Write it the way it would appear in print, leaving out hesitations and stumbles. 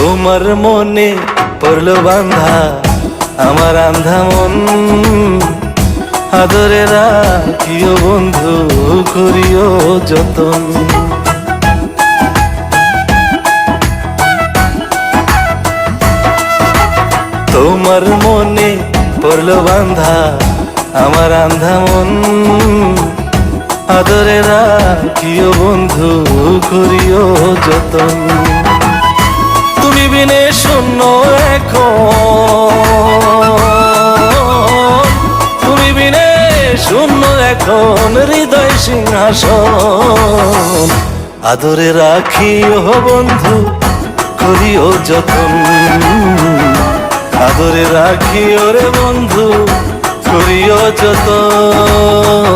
তোমার মনে পড়লো বান্ধা আমার আন্ধা মন, আদরে রাখিও বন্ধু করিও যতন। তোমার মনে পড়লো বান্ধা আমার আন্ধা মন, আদরে রাখিও বন্ধু করিও যতন। তুমি বিনে শূন্য এখন, তুমি বিনে শূন্য এখন হৃদয় সিংহাসন, আদরে রাখিও বন্ধু করিও যতন, আদরে রাখিও রে বন্ধু করিও যতন।